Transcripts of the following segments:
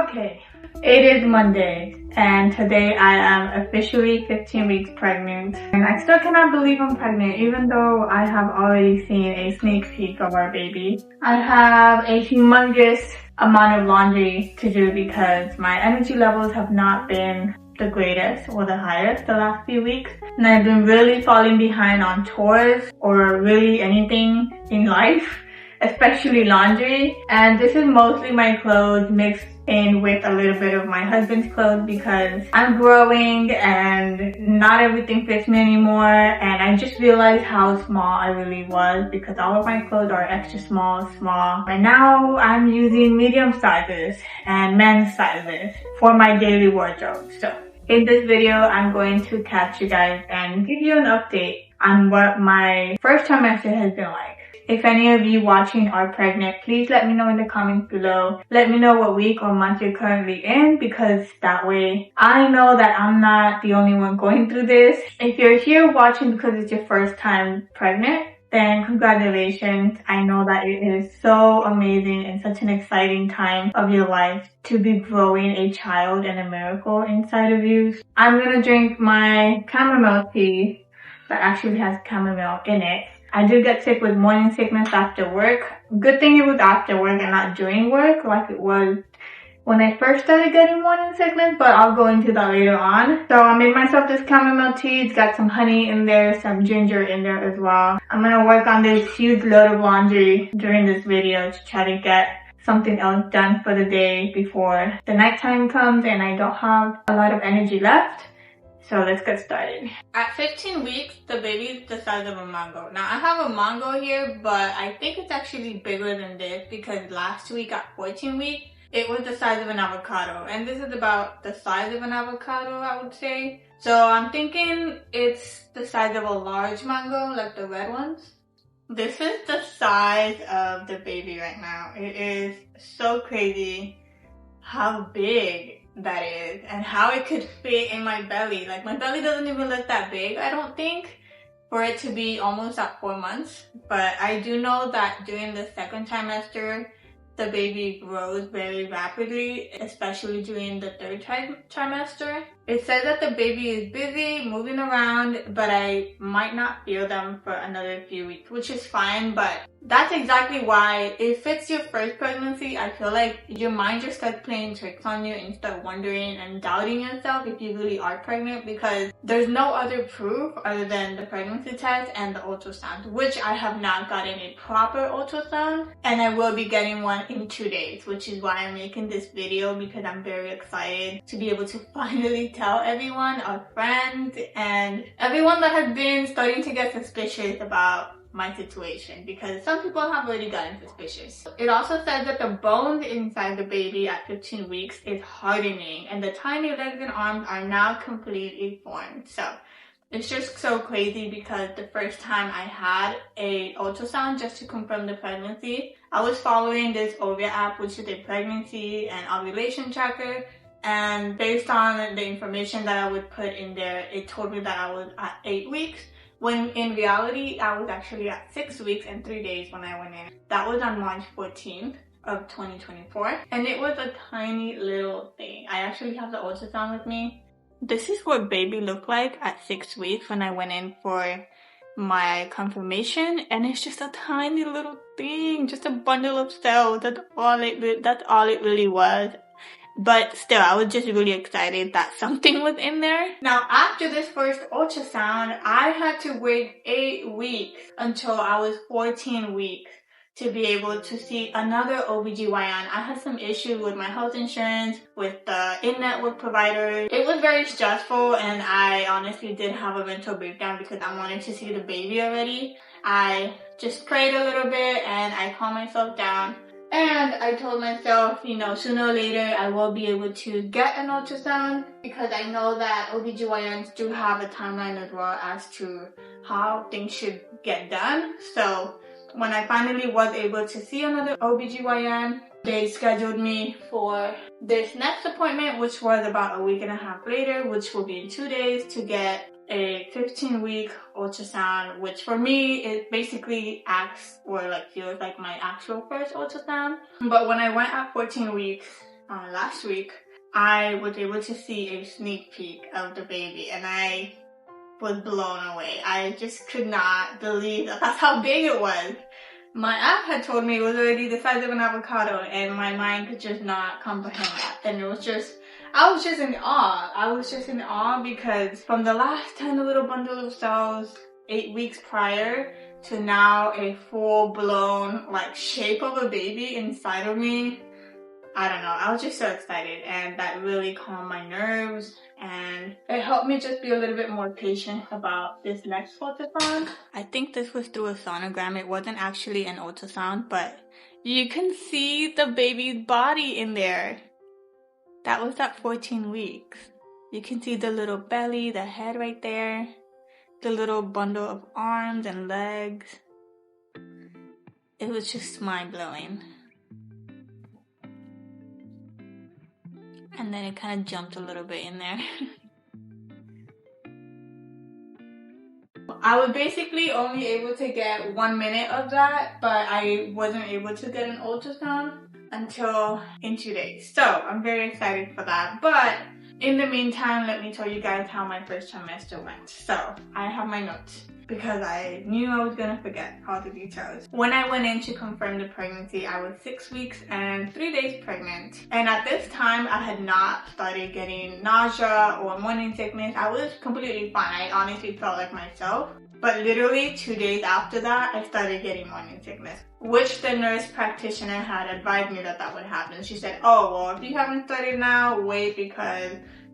Okay, it is Monday and today I am officially 15 weeks pregnant and I still cannot believe I'm pregnant even though I have already seen a sneak peek of our baby. I have a humongous amount of laundry to do because my energy levels have not been the greatest or the highest the last few weeks, and I've been really falling behind on chores or really anything in life, especially laundry. And this is mostly my clothes mixed in with a little bit of my husband's clothes because I'm growing and not everything fits me anymore, and I just realized how small I really was because all of my clothes are extra small, and now I'm using medium sizes and men's sizes for my daily wardrobe. So in this video, I'm going to catch you guys and give you an update on what my first trimester has been like. If any of you watching are pregnant, please let me know in the comments below. Let me know what week or month you're currently in, because that way I know that I'm not the only one going through this. If you're here watching because it's your first time pregnant, then congratulations. I know that it is so amazing and such an exciting time of your life to be growing a child and a miracle inside of you. I'm gonna drink my chamomile tea that actually has chamomile in it. I did get sick with morning sickness after work. Good thing it was after work and not during work like it was when I first started getting morning sickness, but I'll go into that later on. So I made myself this chamomile tea. It's got some honey in there, some ginger in there as well. I'm gonna work on this huge load of laundry during this video to try to get something else done for the day before the nighttime comes and I don't have a lot of energy left. So let's get started. At 15 weeks, the baby is the size of a mango. Now I have a mango here, but I think it's actually bigger than this because last week at 14 weeks, it was the size of an avocado. And this is about the size of an avocado, I would say. So I'm thinking it's the size of a large mango, like the red ones. This is the size of the baby right now. It is so crazy how big that is and how it could fit in my belly. Like my belly doesn't even look that big, I don't think, for it to be almost at 4 months. But I do know that during the second trimester, the baby grows very rapidly, especially during the third trimester. It says that the baby is busy, moving around, but I might not feel them for another few weeks, which is fine. But that's exactly why, if it's your first pregnancy, I feel like your mind just starts playing tricks on you and you start wondering and doubting yourself if you really are pregnant, because there's no other proof other than the pregnancy test and the ultrasound, which I have not gotten a proper ultrasound, and I will be getting one in 2 days, which is why I'm making this video, because I'm very excited to be able to finally tell everyone, our friends, and everyone that has been starting to get suspicious about my situation, because some people have already gotten suspicious. It also says that the bones inside the baby at 15 weeks is hardening and the tiny legs and arms are now completely formed. So it's just so crazy because the first time I had a ultrasound just to confirm the pregnancy, I was following this Ovia app, which is a pregnancy and ovulation tracker. And based on the information that I would put in there, it told me that I was at 8 weeks, when in reality, I was actually at 6 weeks and 3 days when I went in. That was on March 14th of 2024. And it was a tiny little thing. I actually have the ultrasound with me. This is what baby looked like at 6 weeks when I went in for my confirmation, and it's just a tiny little thing, just a bundle of cells. That's all it really was. But still, I was just really excited that something was in there. Now, after this first ultrasound, I had to wait 8 weeks until I was 14 weeks to be able to see another OBGYN. I had some issues with my health insurance, with the in-network providers. It was very stressful, and I honestly did have a mental breakdown because I wanted to see the baby already. I just prayed a little bit and I calmed myself down. And I told myself, you know, sooner or later I will be able to get an ultrasound, because I know that OBGYNs do have a timeline as well as to how things should get done. So when I finally was able to see another OBGYN, they scheduled me for this next appointment, which was about a week and a half later, which will be in 2 days, to get a 15-week ultrasound, which for me, it basically acts or like feels like my actual first ultrasound. But when I went at 14 weeks, last week, I was able to see a sneak peek of the baby, and I was blown away. I just could not believe that that's how big it was. My app had told me it was already the size of an avocado, and my mind could just not comprehend that. And it was just, I was just in awe. I was just in awe because from the last tiny little bundle of cells 8 weeks prior to now a full-blown like shape of a baby inside of me, I don't know, I was just so excited, and that really calmed my nerves, and it helped me just be a little bit more patient about this next ultrasound. I think this was through a sonogram. It wasn't actually an ultrasound, but you can see the baby's body in there. That was at 14 weeks. You can see the little belly, the head right there, the little bundle of arms and legs. It was just mind-blowing. And then it kind of jumped a little bit in there. I was basically only able to get 1 minute of that, but I wasn't able to get an ultrasound until in 2 days. So I'm very excited for that. But in the meantime, let me tell you guys how my first trimester went. So I have my notes because I knew I was gonna forget all the details. When I went in to confirm the pregnancy, I was 6 weeks and 3 days pregnant. And at this time, I had not started getting nausea or morning sickness. I was completely fine. I honestly felt like myself. But literally 2 days after that, I started getting morning sickness, which the nurse practitioner had advised me that that would happen. She said, oh, well, if you haven't started now, wait, because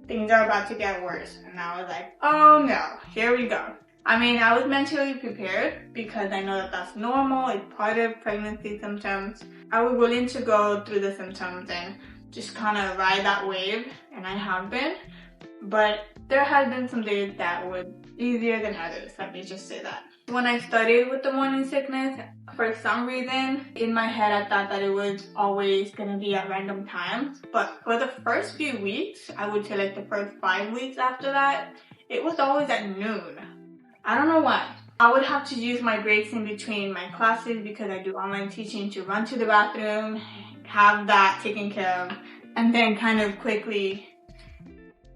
things are about to get worse. And I was like, oh no, here we go. I mean, I was mentally prepared because I know that that's normal. It's part of pregnancy symptoms. I was willing to go through the symptoms and just kind of ride that wave, and I have been. But there have been some days that were easier than others, let me just say that. When I started with the morning sickness, for some reason, in my head I thought that it was always going to be at random times. But for the first few weeks, I would say like the first 5 weeks after that, it was always at noon. I don't know why. I would have to use my breaks in between my classes because I do online teaching to run to the bathroom, have that taken care of, and then kind of quickly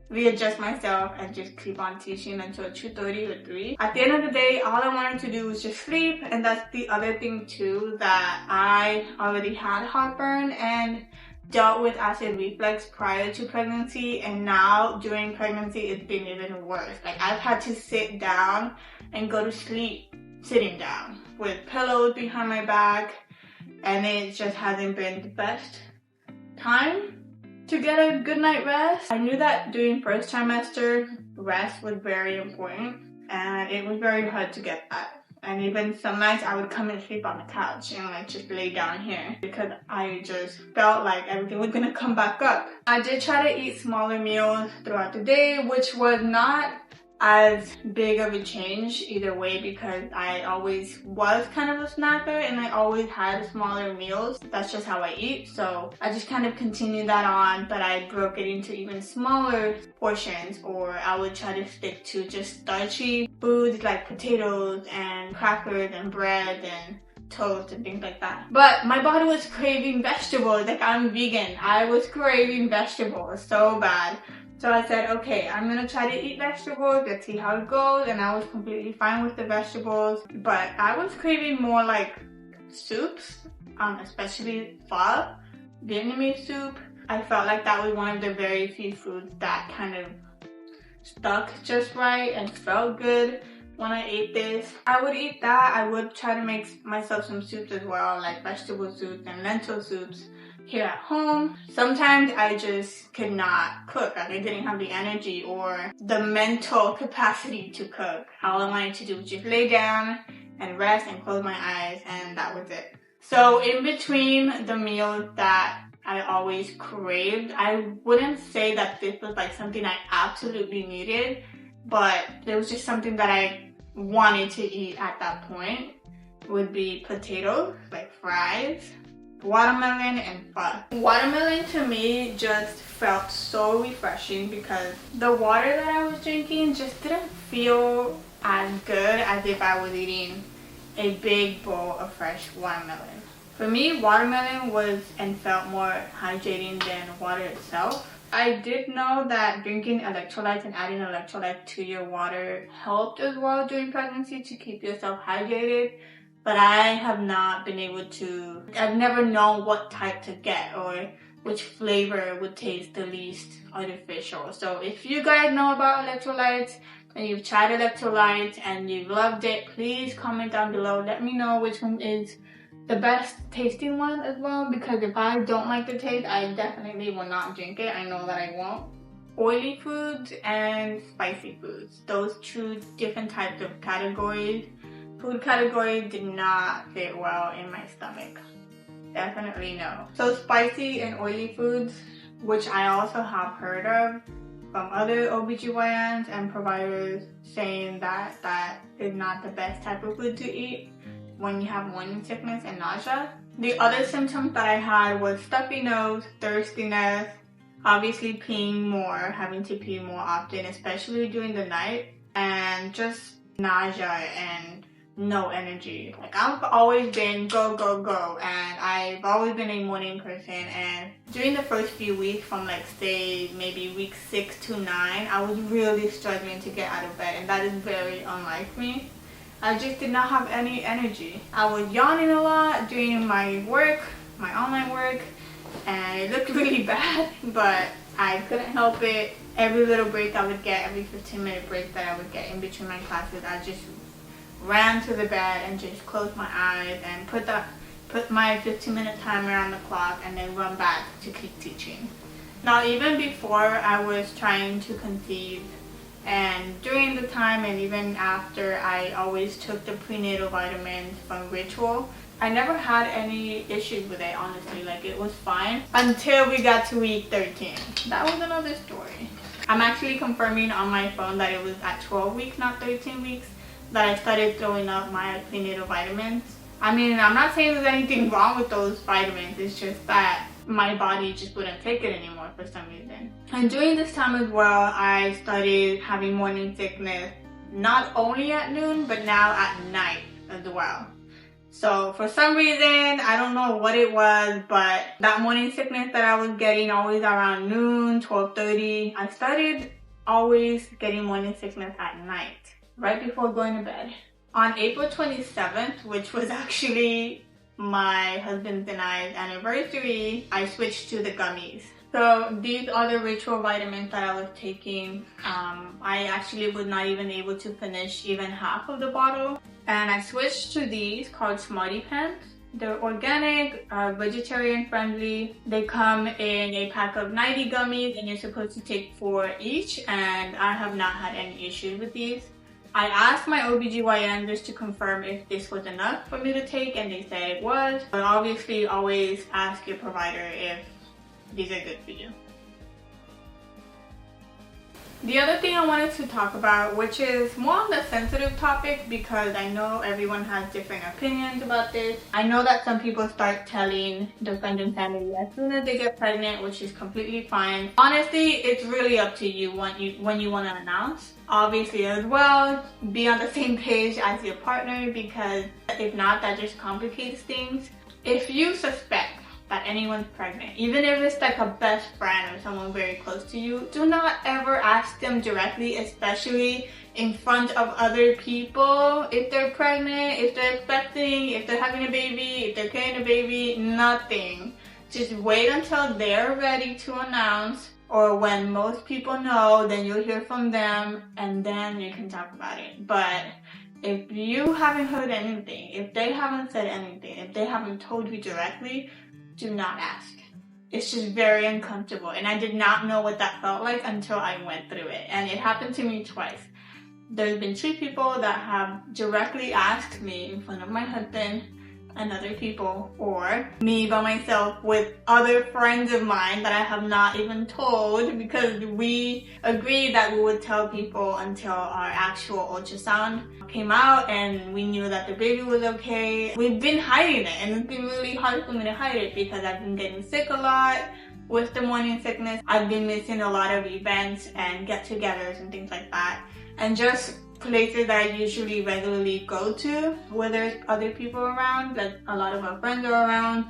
readjust myself and just keep on teaching until 2:30 or 3. At the end of the day, all I wanted to do was just sleep, and that's the other thing too, that I already had heartburn and dealt with acid reflux prior to pregnancy, and now during pregnancy it's been even worse. Like I've had to sit down and go to sleep sitting down with pillows behind my back, and it just hasn't been the best time to get a good night rest. I knew that during first trimester, rest was very important, and it was very hard to get that. And even some nights I would come and sleep on the couch and like just lay down here because I just felt like everything was gonna come back up. I did try to eat smaller meals throughout the day, which was not as big of a change either way because I always was kind of a snacker and I always had smaller meals. That's just how I eat. So I just kind of continued that on, but I broke it into even smaller portions, or I would try to stick to just starchy foods like potatoes and crackers and bread and toast and things like that. But my body was craving vegetables. Like I'm vegan. I was craving vegetables so bad. So I said, okay, I'm gonna try to eat vegetables, let's see how it goes, and I was completely fine with the vegetables, but I was craving more like soups, especially pho, Vietnamese soup. I felt like that was one of the very few foods that kind of stuck just right and felt good when I ate this. I would eat that. I would try to make myself some soups as well, like vegetable soups and lentil soups here at home. Sometimes I just could not cook. Like I didn't have the energy or the mental capacity to cook. All I wanted to do was just lay down and rest and close my eyes, and that was it. So in between the meals that I always craved, I wouldn't say that this was like something I absolutely needed, but it was just something that I wanted to eat at that point. Would be potatoes, like fries, watermelon, and pho. Watermelon to me just felt so refreshing because the water that I was drinking just didn't feel as good as if I was eating a big bowl of fresh watermelon. For me, watermelon was and felt more hydrating than water itself. I did know that drinking electrolytes and adding electrolytes to your water helped as well during pregnancy to keep yourself hydrated, but I have not been able to, I've never known what type to get or which flavor would taste the least artificial. So if you guys know about electrolytes and you've tried electrolytes and you've loved it, please comment down below. Let me know which one is the best tasting one as well, because if I don't like the taste, I definitely will not drink it. I know that I won't. Oily foods and spicy foods, those two different types of categories. Food categories did not fit well in my stomach. Definitely no. So spicy and oily foods, which I also have heard of from other OBGYNs and providers saying that that is not the best type of food to eat when you have morning sickness and nausea. The other symptoms that I had was stuffy nose, thirstiness, obviously peeing more, having to pee more often, especially during the night, and just nausea and no energy. Like, I've always been go, go, go, and I've always been a morning person, and during the first few weeks from like say maybe week 6 to 9, I was really struggling to get out of bed, and that is very unlike me. I just did not have any energy. I was yawning a lot during my work, my online work, and it looked really bad, but I couldn't help it. Every little break I would get, every 15-minute break that I would get in between my classes, I just ran to the bed and just closed my eyes and put my 15-minute timer on the clock and then run back to keep teaching. Now, even before I was trying to conceive, and during the time and even after, I always took the prenatal vitamins from Ritual. I never had any issues with it, honestly. Like, it was fine until we got to week 13. That was another story. I'm actually confirming on my phone that it was at 12 weeks, not 13 weeks, that I started throwing up my prenatal vitamins. I mean, I'm not saying there's anything wrong with those vitamins. It's just that my body just wouldn't take it anymore for some reason. And during this time as well, I started having morning sickness, not only at noon, but now at night as well. So for some reason, I don't know what it was, but that morning sickness that I was getting always around noon, 12:30, I started always getting morning sickness at night, right before going to bed. On April 27th, which was actually my husband's and I's anniversary, I switched to the gummies. So these are the Ritual vitamins that I was taking. I actually was not even able to finish even half of the bottle. And I switched to these called Smarty Pants. They're organic, vegetarian friendly. They come in a pack of 90 gummies and you're supposed to take 4 each, and I have not had any issues with these. I asked my OBGYN just to confirm if this was enough for me to take, and they said it was. But obviously always ask your provider if these are good for you. The other thing I wanted to talk about, which is more on the sensitive topic, because I know everyone has different opinions about this. I know that some people start telling their friends and family as soon as they get pregnant, which is completely fine. Honestly, it's really up to you when you want to announce. Obviously as well, be on the same page as your partner, because if not, that just complicates things. If you suspect that anyone's pregnant, even if it's like a best friend or someone very close to you, do not ever ask them directly, especially in front of other people, if they're pregnant, if they're expecting, if they're having a baby, if they're carrying a baby, nothing. Just wait until they're ready to announce, or when most people know, then you'll hear from them and then you can talk about it. But if you haven't heard anything, if they haven't said anything, if they haven't told you directly, do not ask. It's just very uncomfortable, and I did not know what that felt like until I went through it, and it happened to me twice. There's been 2 people that have directly asked me in front of my husband and other people, or me by myself with other friends of mine that I have not even told, because we agreed that we would tell people until our actual ultrasound came out and we knew that the baby was okay. We've been hiding it, and it's been really hard for me to hide it because I've been getting sick a lot with the morning sickness. I've been missing a lot of events and get-togethers and things like that, and just places that I usually regularly go to where there's other people around, like a lot of our friends are around.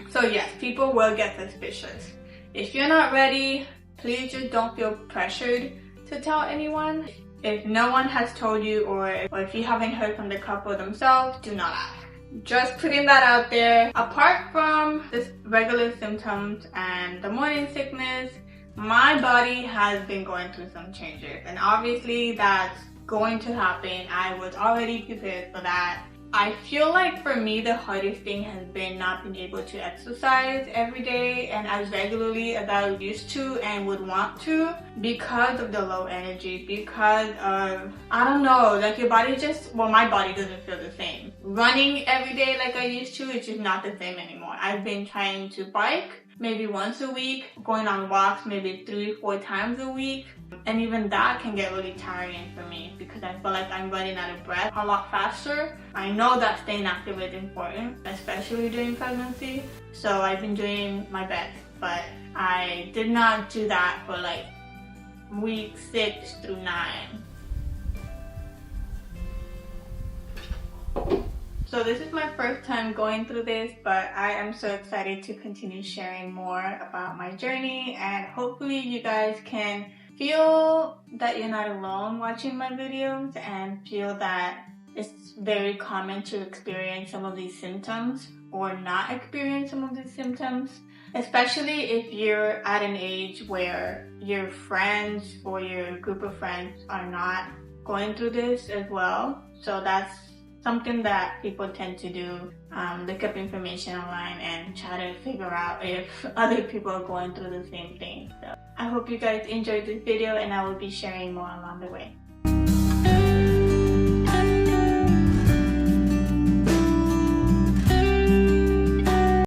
So yes, people will get suspicious. If you're not ready, please just don't feel pressured to tell anyone. If no one has told you, or if you haven't heard from the couple themselves, do not ask. Just putting that out there. Apart from the regular symptoms and the morning sickness, my body has been going through some changes, and obviously that's going to happen. I was already prepared for that. I feel like for me the hardest thing has been not being able to exercise every day and as regularly as I used to and would want to, because of the low energy, because of, I don't know, like your body just, well, my body doesn't feel the same. Running every day like I used to, it's just not the same anymore. I've been trying to bike maybe once a week, going on walks maybe 3-4 times a week. And even that can get really tiring for me because I feel like I'm running out of breath a lot faster. I know that staying active is important, especially during pregnancy. So I've been doing my best, but I did not do that for like week 6 through 9. So this is my first time going through this, but I am so excited to continue sharing more about my journey, and hopefully you guys can feel that you're not alone watching my videos and feel that it's very common to experience some of these symptoms or not experience some of these symptoms, especially if you're at an age where your friends or your group of friends are not going through this as well. So that's something that people tend to do, look up information online and try to figure out if other people are going through the same thing. So I hope you guys enjoyed this video, and I will be sharing more along the way.